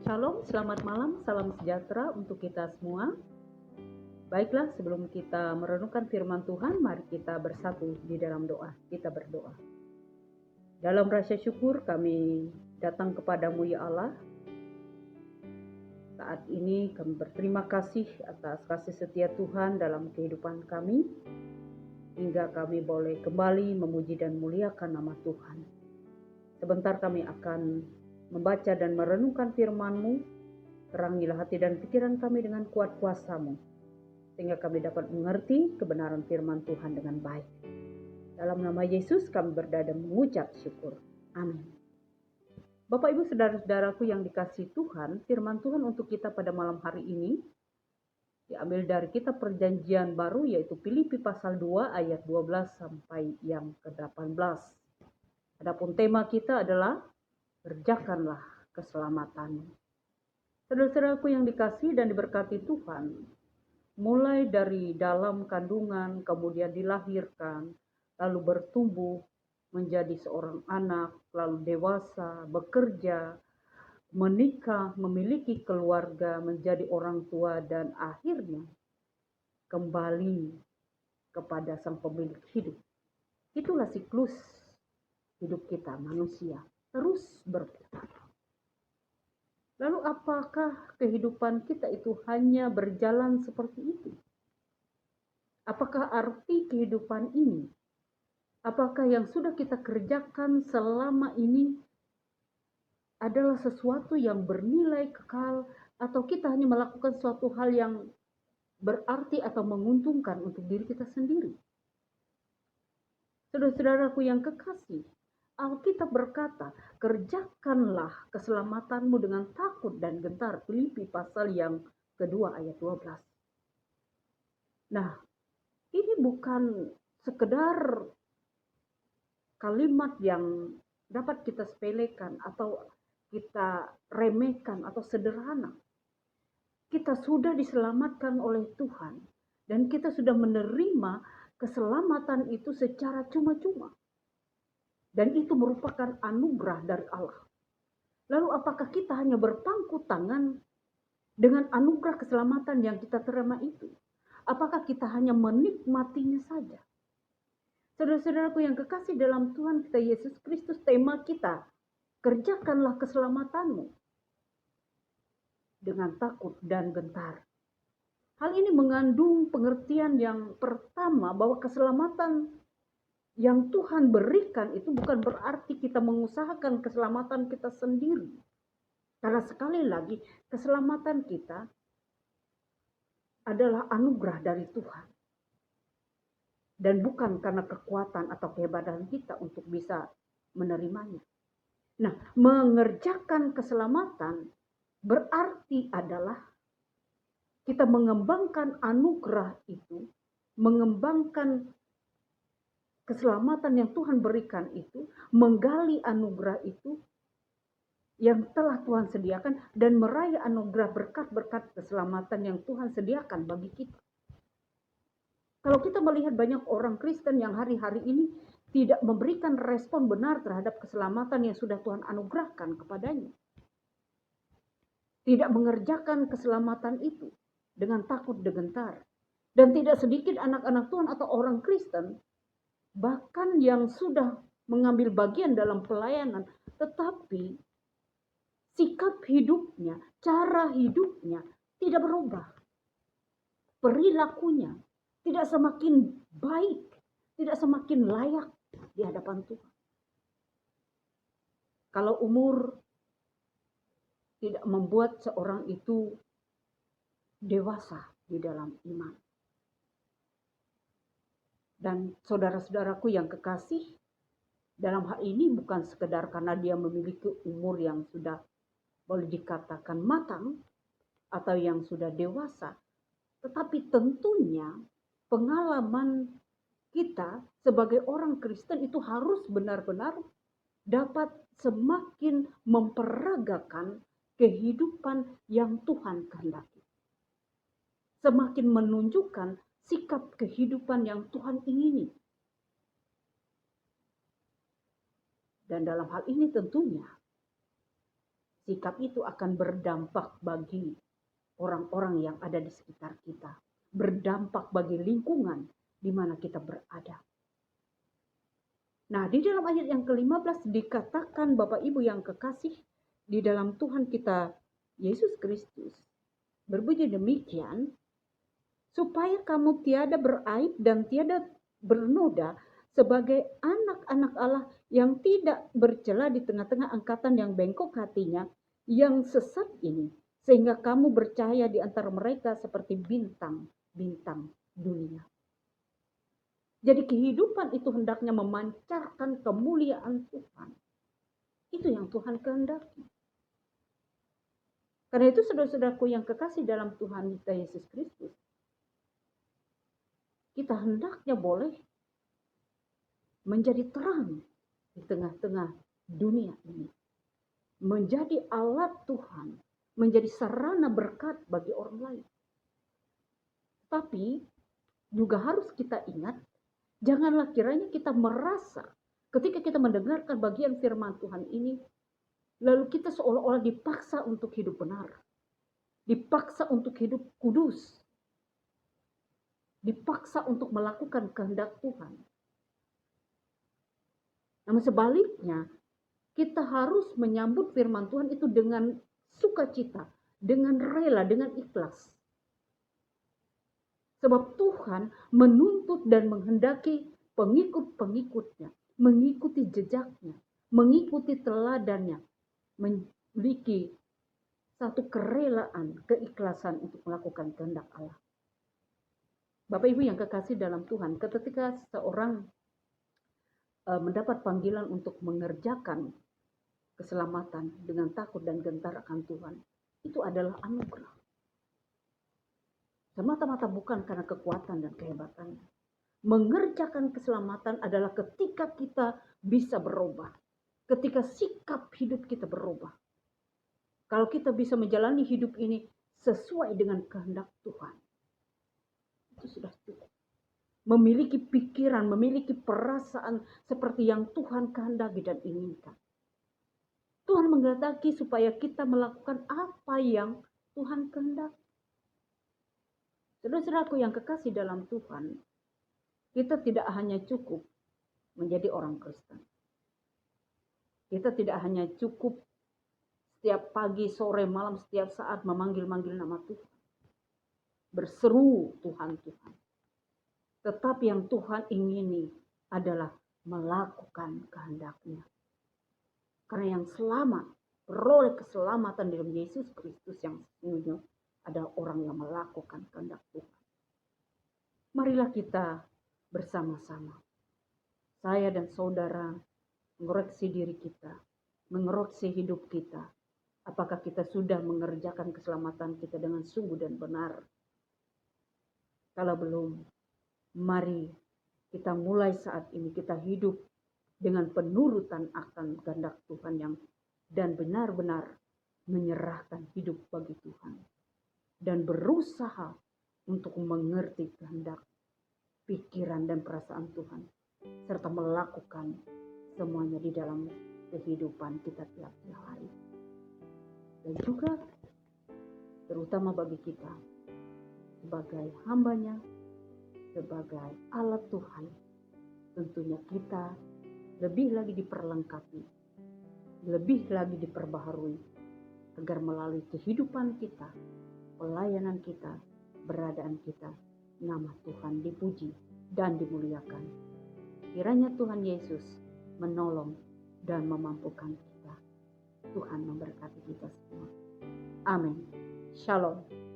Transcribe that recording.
Shalom, selamat malam, salam sejahtera untuk kita semua. Baiklah, sebelum kita merenungkan firman Tuhan, mari kita bersatu di dalam doa. Kita berdoa. Dalam rasa syukur kami datang kepadamu ya Allah. Saat ini kami berterima kasih atas kasih setia Tuhan dalam kehidupan kami, hingga kami boleh kembali memuji dan muliakan nama Tuhan. Sebentar kami akan membaca dan merenungkan firman-Mu. Terangilah hati dan pikiran kami dengan kuat kuasa-Mu, sehingga kami dapat mengerti kebenaran firman Tuhan dengan baik. Dalam nama Yesus kami berdoa dan mengucap syukur. Amin. Bapak Ibu saudara-saudaraku yang dikasihi Tuhan, firman Tuhan untuk kita pada malam hari ini diambil dari kitab Perjanjian Baru, yaitu Filipi pasal 2 ayat 12 sampai yang ke-18. Adapun tema kita adalah kerjakanlah keselamatanmu. Saudara-saudaraku yang dikasihi dan diberkati Tuhan, mulai dari dalam kandungan, kemudian dilahirkan, lalu bertumbuh menjadi seorang anak, lalu dewasa, bekerja, menikah, memiliki keluarga, menjadi orang tua, dan akhirnya kembali kepada Sang Pemilik hidup. Itulah siklus hidup kita manusia, terus berputar. Lalu apakah kehidupan kita itu hanya berjalan seperti itu? Apakah arti kehidupan ini? Apakah yang sudah kita kerjakan selama ini adalah sesuatu yang bernilai kekal, atau kita hanya melakukan suatu hal yang berarti atau menguntungkan untuk diri kita sendiri? Saudara-saudaraku yang kekasih, Alkitab berkata, kerjakanlah keselamatanmu dengan takut dan gentar. Filipi pasal yang kedua ayat 12. Nah, ini bukan sekedar kalimat yang dapat kita sepelekan atau kita remehkan atau sederhana. Kita sudah diselamatkan oleh Tuhan dan kita sudah menerima keselamatan itu secara cuma-cuma. Dan itu merupakan anugerah dari Allah. Lalu apakah kita hanya berpangku tangan dengan anugerah keselamatan yang kita terima itu? Apakah kita hanya menikmatinya saja? Saudara-saudaraku yang kekasih dalam Tuhan kita Yesus Kristus, tema kita, kerjakanlah keselamatanmu dengan takut dan gentar. Hal ini mengandung pengertian yang pertama, bahwa keselamatan yang Tuhan berikan itu bukan berarti kita mengusahakan keselamatan kita sendiri. Karena sekali lagi, keselamatan kita adalah anugerah dari Tuhan. Dan bukan karena kekuatan atau kehebatan kita untuk bisa menerimanya. Nah, mengerjakan keselamatan berarti adalah kita mengembangkan anugerah itu, mengembangkan keselamatan yang Tuhan berikan itu, menggali anugerah itu yang telah Tuhan sediakan, dan meraih anugerah berkat-berkat keselamatan yang Tuhan sediakan bagi kita. Kalau kita melihat banyak orang Kristen yang hari-hari ini tidak memberikan respon benar terhadap keselamatan yang sudah Tuhan anugerahkan kepadanya, tidak mengerjakan keselamatan itu dengan takut dan gentar. Dan tidak sedikit anak-anak Tuhan atau orang Kristen bahkan yang sudah mengambil bagian dalam pelayanan, tetapi sikap hidupnya, cara hidupnya tidak berubah. Perilakunya tidak semakin baik, tidak semakin layak di hadapan Tuhan. Kalau umur tidak membuat seorang itu dewasa di dalam iman. Dan saudara-saudaraku yang kekasih, dalam hal ini bukan sekedar karena dia memiliki umur yang sudah boleh dikatakan matang atau yang sudah dewasa, tetapi tentunya pengalaman kita sebagai orang Kristen itu harus benar-benar dapat semakin memperagakan kehidupan yang Tuhan kehendaki. Semakin menunjukkan sikap kehidupan yang Tuhan ingini. Dan dalam hal ini tentunya sikap itu akan berdampak bagi orang-orang yang ada di sekitar kita, berdampak bagi lingkungan di mana kita berada. Nah, di dalam ayat yang ke-15 dikatakan, Bapak Ibu yang kekasih di dalam Tuhan kita Yesus Kristus, berbunyi demikian, supaya kamu tiada beraib dan tiada bernoda sebagai anak-anak Allah yang tidak bercela di tengah-tengah angkatan yang bengkok hatinya, yang sesat ini, sehingga kamu bercahaya di antara mereka seperti bintang-bintang dunia. Jadi kehidupan itu hendaknya memancarkan kemuliaan Tuhan. Itu yang Tuhan kehendaki. Karena itu saudara-saudaraku yang kekasih dalam Tuhan kita Yesus Kristus, kita hendaknya boleh menjadi terang di tengah-tengah dunia ini. Menjadi alat Tuhan, menjadi sarana berkat bagi orang lain. Tapi juga harus kita ingat, janganlah kiranya kita merasa ketika kita mendengarkan bagian firman Tuhan ini, lalu kita seolah-olah dipaksa untuk hidup benar. Dipaksa untuk hidup kudus. Dipaksa untuk melakukan kehendak Tuhan. Namun sebaliknya, kita harus menyambut firman Tuhan itu dengan sukacita, dengan rela, dengan ikhlas. Sebab Tuhan menuntut dan menghendaki pengikut-pengikutnya, mengikuti jejaknya, mengikuti teladannya, memiliki satu kerelaan, keikhlasan untuk melakukan kehendak Allah. Bapak Ibu yang kekasih dalam Tuhan, ketika seorang mendapat panggilan untuk mengerjakan keselamatan dengan takut dan gentar akan Tuhan, itu adalah anugerah. Semata-mata bukan karena kekuatan dan kehebatannya. Mengerjakan keselamatan adalah ketika kita bisa berubah, ketika sikap hidup kita berubah. Kalau kita bisa menjalani hidup ini sesuai dengan kehendak Tuhan, itu sudah cukup. Memiliki pikiran, memiliki perasaan seperti yang Tuhan kehendaki dan inginkan. Tuhan menghendaki supaya kita melakukan apa yang Tuhan kehendaki. Saudara-saudaraku yang kekasih dalam Tuhan, kita tidak hanya cukup menjadi orang Kristen. Kita tidak hanya cukup setiap pagi, sore, malam, setiap saat memanggil-manggil nama Tuhan. Berseru Tuhan, Tuhan. Tetapi yang Tuhan ingini adalah melakukan kehendak-Nya. Karena yang selamat, beroleh keselamatan dalam Yesus Kristus yang sesungguhnya adalah orang yang melakukan kehendak Tuhan. Marilah kita bersama-sama, saya dan saudara, mengoreksi diri kita, mengoreksi hidup kita. Apakah kita sudah mengerjakan keselamatan kita dengan sungguh dan benar? Kalau belum, mari kita mulai saat ini kita hidup dengan penurutan akan kehendak Tuhan yang dan benar-benar menyerahkan hidup bagi Tuhan dan berusaha untuk mengerti kehendak, pikiran dan perasaan Tuhan serta melakukan semuanya di dalam kehidupan kita tiap-tiap hari. Dan juga terutama bagi kita sebagai hambanya, sebagai alat Tuhan, tentunya kita lebih lagi diperlengkapi, lebih lagi diperbaharui, agar melalui kehidupan kita, pelayanan kita, beradaan kita, nama Tuhan dipuji dan dimuliakan. Kiranya Tuhan Yesus menolong dan memampukan kita. Tuhan memberkati kita semua. Amin. Shalom.